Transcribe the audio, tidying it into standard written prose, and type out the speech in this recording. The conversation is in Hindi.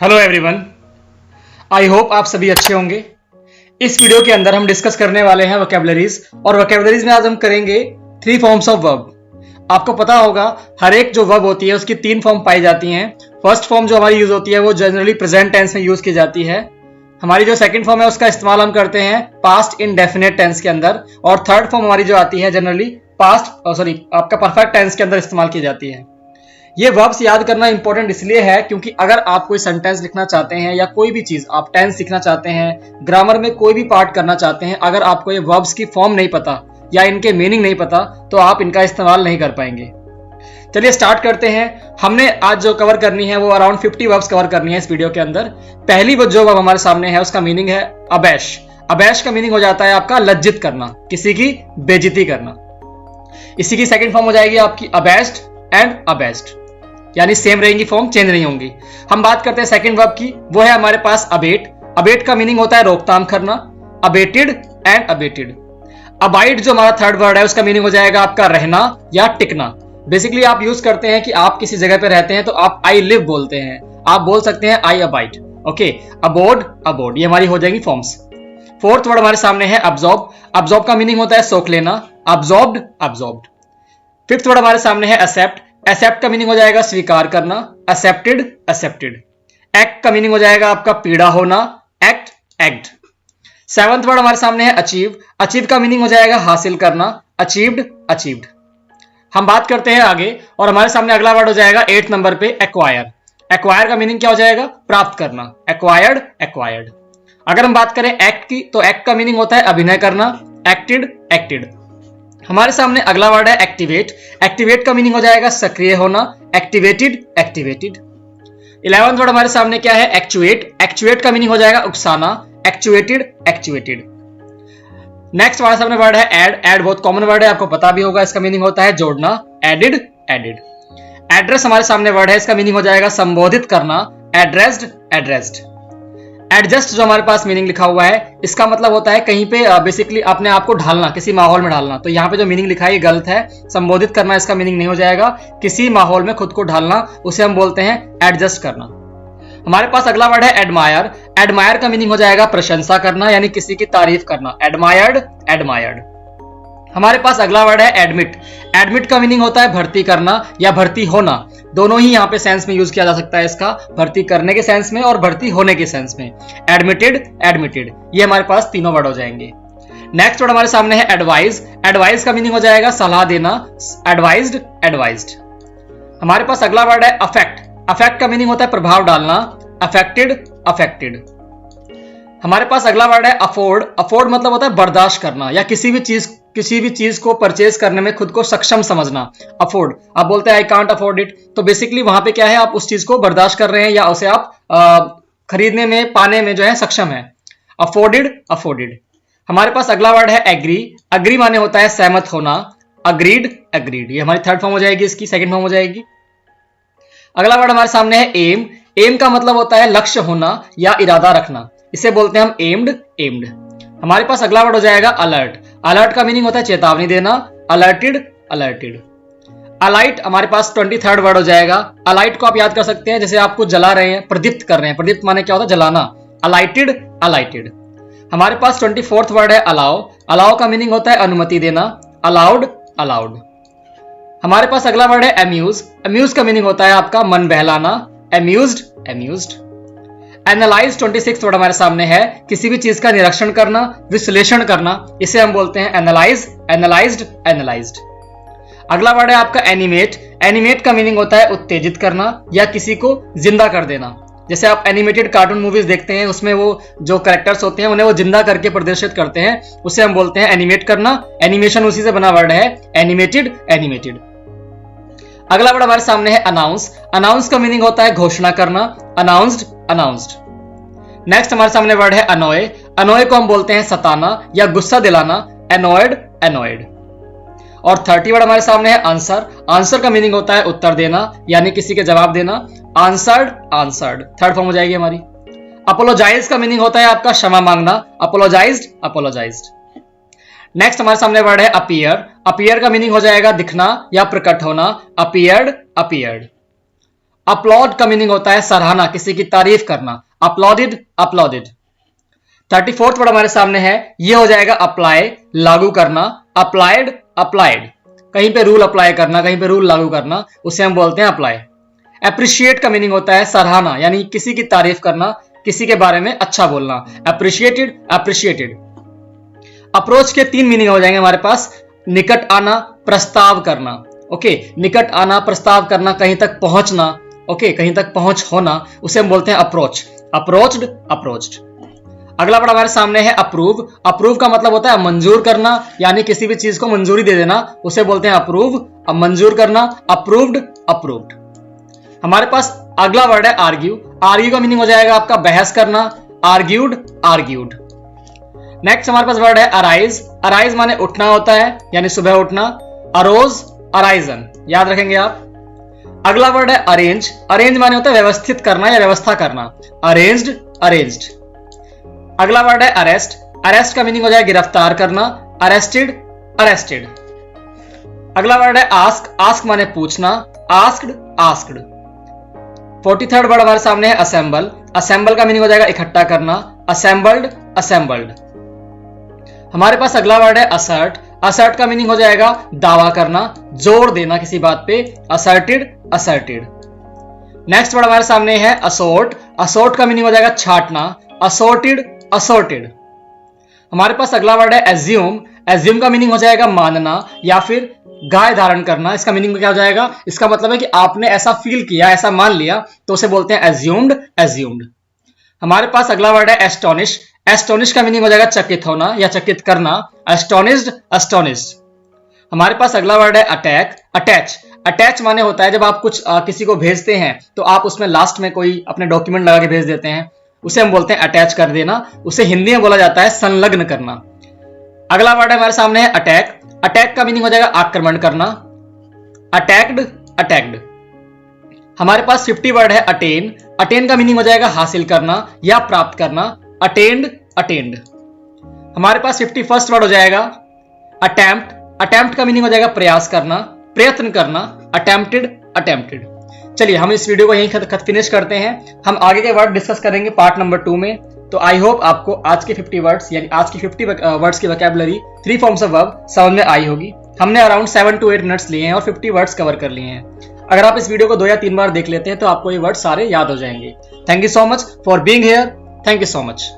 हेलो एवरीवन, आई होप आप सभी अच्छे होंगे। इस वीडियो के अंदर हम डिस्कस करने वाले हैं वोकैबुलरीज, और वोकैबुलरीज में आज हम करेंगे 3 फॉर्म्स ऑफ वर्ब। आपको पता होगा हर एक जो वर्ब होती है उसकी 3 फॉर्म पाई जाती हैं। फर्स्ट फॉर्म जो हमारी यूज होती है वो जनरली प्रेजेंट टेंस में यूज की जाती है। हमारी जो सेकंड फॉर्म है उसका इस्तेमाल हम करते हैं पास्ट इंडेफिनिट टेंस के अंदर, और थर्ड फॉर्म हमारी जो आती है जनरली आपका परफेक्ट टेंस के अंदर इस्तेमाल की जाती है। ये वर्ब्स याद करना इंपॉर्टेंट इसलिए है क्योंकि अगर आप कोई सेंटेंस लिखना चाहते हैं या कोई भी चीज आप टेंस सीखना चाहते हैं, ग्रामर में कोई भी पार्ट करना चाहते हैं, अगर आपको ये वर्ब्स की फॉर्म नहीं पता या इनके मीनिंग नहीं पता तो आप इनका इस्तेमाल नहीं कर पाएंगे। चलिए स्टार्ट करते हैं। हमने आज जो कवर करनी है वो अराउंड 50 वर्ब्स कवर करनी है इस वीडियो के अंदर। पहली जो वर्ब हमारे सामने है उसका मीनिंग है अबैश। अबैश का मीनिंग हो जाता है आपका लज्जित करना, किसी की बेइज्जती करना। इसी की सेकंड फॉर्म हो जाएगी आपकी अबैस्ड एंड अबैस्ड, यानी सेम रहेंगी, फॉर्म चेंज नहीं होंगी। हम बात करते हैं सेकंड वर्ब की, वो है हमारे पास अबेट। अबेट का मीनिंग होता है रोकथाम करना, अबेटेड एंड अबेटेड। अबाइड जो हमारा थर्ड वर्ड है उसका मीनिंग हो जाएगा आपका रहना या टिकना। बेसिकली आप यूज करते हैं कि आप किसी जगह पे रहते हैं तो आप आई लिव बोलते हैं, आप बोल सकते हैं आई अबाइड। ओके, अबोर्ड अबोर्ड, ये हमारी हो जाएगी फॉर्म्स। फोर्थ वर्ड हमारे सामने है अब्जॉर्ब। अब्जॉर्ब का मीनिंग होता है सोख लेना, अब्जॉर्ब्ड अब्जॉर्ब्ड। फिफ्थ वर्ड हमारे सामने है एक्सेप्ट। एक्सेप्ट का मीनिंग हो जाएगा स्वीकार करना, एक्सेप्टेड एक्सेप्टेड। एक्ट का मीनिंग हो जाएगा आपका पीड़ा होना, एक्ट एक्ट। सेवंथ वर्ड हमारे सामने है अचीव। अचीव का मीनिंग हो जाएगा हासिल करना, अचीव्ड अचीव्ड। हम बात करते हैं आगे और हमारे सामने अगला वर्ड हो जाएगा 8 नंबर पे एक्वायर। एक्वायर का मीनिंग क्या हो जाएगा? प्राप्त करना, एक्वायर्ड एक्वायर्ड। अगर हम बात करें एक्ट की तो एक्ट का मीनिंग होता है अभिनय करना, एक्टेड एक्टेड। हमारे सामने अगला वर्ड है एक्टिवेट। एक्टिवेट का मीनिंग हो जाएगा सक्रिय होना, एक्टिवेटेड एक्टिवेटेड। 11वां वर्ड हमारे सामने क्या है? एक्चुएट। एक्चुएट का मीनिंग हो जाएगा उकसाना, एक्चुएटेड एक्चुएटेड। नेक्स्ट हमारे सामने वर्ड है ऐड। ऐड बहुत कॉमन वर्ड है, आपको पता भी होगा, इसका मीनिंग होता है जोड़ना, एडिड एडिड। एड्रेस हमारे सामने वर्ड है, इसका मीनिंग हो जाएगा संबोधित करना, एड्रेस्ड एड्रेस्ड। एडजस्ट जो हमारे पास मीनिंग लिखा हुआ है इसका मतलब होता है कहीं पे बेसिकली अपने आप को ढालना, किसी माहौल में ढालना। तो यहाँ पे जो मीनिंग लिखा है ये गलत है, संबोधित करना इसका मीनिंग नहीं हो जाएगा। किसी माहौल में खुद को ढालना उसे हम बोलते हैं एडजस्ट करना। हमारे पास अगला वर्ड है एडमायर। एडमायर का मीनिंग हो जाएगा प्रशंसा करना, यानी किसी की तारीफ करना, एडमायर्ड एडमायर्ड। हमारे पास अगला वर्ड है एडमिट। एडमिट का मीनिंग होता है भर्ती करना या भर्ती होना। दोनों ही यहाँ पे सेंस में यूज किया जा सकता है इसका, भर्ती करने के सेंस में और भर्ती होने के सेंस में। एडमिटेड एडमिटेड, ये हमारे पास तीनों वर्ड हो जाएंगे। नेक्स्ट वर्ड हमारे सामने है एडवाइज। एडवाइज का मीनिंग हो जाएगा सलाह देना, एडवाइज्ड एडवाइज्ड। हमारे पास अगला वर्ड है अफेक्ट। अफेक्ट का मीनिंग होता है प्रभाव डालना, अफेक्टेड अफेक्टेड। हमारे पास अगला वर्ड है अफोर्ड। अफोर्ड मतलब होता है बर्दाश्त करना या किसी भी चीज को परचेज करने में खुद को सक्षम समझना, अफोर्ड। आप बोलते हैं आई कांट अफोर्ड इट, तो बेसिकली वहां पे क्या है, आप उस चीज को बर्दाश्त कर रहे हैं या उसे आप खरीदने में, पाने में जो है सक्षम है। Afforded afforded. हमारे पास अगला वर्ड है एग्री। अग्री माने होता है सहमत होना, अग्रीड अग्रीड। ये हमारी थर्ड फॉर्म हो जाएगी, इसकी सेकंड फॉर्म हो जाएगी। अगला वर्ड हमारे सामने है एम। एम का मतलब होता है लक्ष्य होना या इरादा रखना, इसे बोलते हैं हम एम्ड एम्ड। हमारे पास अगला वर्ड हो जाएगा अलर्ट। अलर्ट का मीनिंग होता है चेतावनी देना, अलर्टेड अलर्टेड। अलाइट हमारे पास 23rd वर्ड हो जाएगा। अलाइट को आप याद कर सकते हैं जैसे आपको जला रहे हैं, प्रदीप्त कर रहे हैं। प्रदीप्त माने क्या होता है? जलाना, अलाइटेड अलाइटेड। हमारे पास 24th वर्ड है अलाउ। अलाउ का मीनिंग होता है अनुमति देना, अलाउड अलाउड। हमारे पास अगला वर्ड है अम्यूज। अम्यूज का मीनिंग होता है आपका मन बहलाना, amused amused. Analyse 26th word हमारे सामने है, किसी भी चीज का निरीक्षण करना, विश्लेषण करना, इसे हम बोलते हैं एनालाइज, एनालाइज्ड एनालाइज्ड। अगला वर्ड है आपका एनिमेट। एनिमेट का मीनिंग होता है उत्तेजित करना या किसी को जिंदा कर देना। जैसे आप एनिमेटेड कार्टून मूवीज देखते हैं, उसमें वो जो कैरेक्टर्स होते हैं उन्हें वो जिंदा करके प्रदर्शित करते हैं, उसे हम बोलते हैं एनिमेट करना। एनिमेशन उसी से बना वर्ड है, एनिमेटेड एनिमेटेड। अगला वर्ड हमारे सामने है अनाउंस। अनाउंस का मीनिंग होता है घोषणा करना, अनाउंस्ड अनाउंस्ड। नेक्स्ट हमारे सामने वर्ड है अनोय। अनोय को हम बोलते हैं सताना या गुस्सा दिलाना, एनोयड एनोयड। और 30 वर्ड हमारे सामने है आंसर। आंसर का मीनिंग होता है उत्तर देना, यानी किसी के जवाब देना, आंसर्ड आंसर्ड, थर्ड फॉर्म हो जाएगी हमारी। अपोलोजाइज का मीनिंग होता है आपका क्षमा मांगना, अपोलोजाइज्ड अपोलोजाइज्ड। नेक्स्ट हमारे सामने वर्ड है अपीयर। अपीयर का मीनिंग हो जाएगा दिखना या प्रकट होना, अपीयर्ड अपीयर्ड। अपलॉड का मीनिंग होता है सराहना, किसी की तारीफ करना, अपलॉडेड अपलॉडेड। 34th वर्ड हमारे सामने है, ये हो जाएगा अप्लाई, लागू करना, अप्लाइड अप्लाइड। कहीं पे रूल अप्लाई करना, कहीं पे रूल लागू करना, उसे हम बोलते हैं अप्लाई। एप्रिशिएट का मीनिंग होता है सराहना, यानी किसी की तारीफ करना, किसी के बारे में अच्छा बोलना, एप्रिशिएटेड अप्रिशिएटेड। अप्रोच के 3 मीनिंग हो जाएंगे हमारे पास, निकट आना, प्रस्ताव करना। ओके, निकट आना, प्रस्ताव करना, कहीं तक पहुंचना, ओके, कहीं तक पहुंच होना, उसे हम बोलते हैं अप्रोच, अप्रोच्ड अप्रोच्ड। अगला वर्ड हमारे सामने है अप्रूव। अप्रूव का मतलब होता है मंजूर करना, यानी किसी भी चीज को मंजूरी दे देना, उसे बोलते हैं अप्रूव, अब मंजूर करना, अप्रूव्ड अप्रूव्ड। हमारे पास अगला वर्ड है आर्ग्यू। आर्ग्यू का मीनिंग हो जाएगा आपका बहस करना, आर्ग्यूड आर्ग्यूड। नेक्स्ट हमारे पास वर्ड है अराइज। अराइज माने उठना होता है, यानी सुबह उठना, अरोज अराइजन, याद रखेंगे आप। अगला वर्ड है अरेंज। अरेंज माने होता है व्यवस्थित करना या व्यवस्था करना, अरेंज्ड अरेंज्ड। अगला वर्ड है अरेस्ट। अरेस्ट का मीनिंग हो जाएगा गिरफ्तार करना, अरेस्टेड अरेस्टेड। अगला वर्ड है आस्क। आस्क माने पूछना, आस्क्ड आस्क्ड। 43rd वर्ड हमारे सामने है असेंबल। असेंबल का मीनिंग हो जाएगा इकट्ठा करना, असेंबल्ड असेंबल्ड। हमारे पास अगला वर्ड है असर्ट। असर्ट का मीनिंग हो जाएगा दावा करना, जोर देना किसी बात पे, असर्टेड असर्टेड। नेक्स्ट वर्ड हमारे सामने है असोर्ट। असोर्ट का मीनिंग हो जाएगा छाटना, असोर्टेड असोर्टेड। हमारे पास अगला वर्ड है एज्यूम। एज्यूम का मीनिंग हो जाएगा मानना या फिर गाय धारण करना। इसका मीनिंग क्या हो जाएगा, इसका मतलब है कि आपने ऐसा फील किया, ऐसा मान लिया, तो उसे बोलते हैं एज्यूम्ड एज्यूम्ड। हमारे पास अगला वर्ड है एस्टोनिश। एस्टोनिश का मीनिंग हो जाएगा चकित होना या चकित करना, एस्टोनिश्ड एस्टोनिश्ड। हमारे पास अगला वर्ड है अटैक। अटैच। अटैच माने होता है जब आप कुछ किसी को भेजते हैं तो आप उसमें लास्ट में कोई अपने डॉक्यूमेंट लगा के भेज देते हैं, उसे हम बोलते हैं अटैच कर देना। उसे हिंदी में बोला जाता है संलग्न करना। अगला वर्ड हमारे सामने है अटैक। अटैक का मीनिंग हो जाएगा आक्रमण करना, अटैक्ड अटैक्ड। हमारे पास 50 वर्ड है अटेन। अटेन का मीनिंग हो जाएगा हासिल करना या प्राप्त करना, अटेंड अटेंड। हमारे पास 51st वर्ड हो जाएगा अटेम्प्ट। अटेम्प्ट का मीनिंग हो जाएगा प्रयास करना, प्रयत्न करना, अटेम्प्टेड अटेम्प्टेड। चलिए हम इस वीडियो को यहीं खत फिनिश करते हैं। हम आगे के वर्ड डिस्कस करेंगे पार्ट नंबर 2 में। तो आई होप आपको आज के 50 वर्ड्स यानी आज की 50 वर्ड्स की वोकैबुलरी 3 फॉर्म्स ऑफ वर्ब समझ में आई होगी। हमने अराउंड 7 to 8 मिनट्स लिए हैं और 50 वर्ड्स कवर कर लिए हैं। अगर आप इस वीडियो को 2 या 3 बार देख लेते हैं तो आपको ये वर्ड सारे याद हो जाएंगे। Thank you so much for being here. Thank you so much.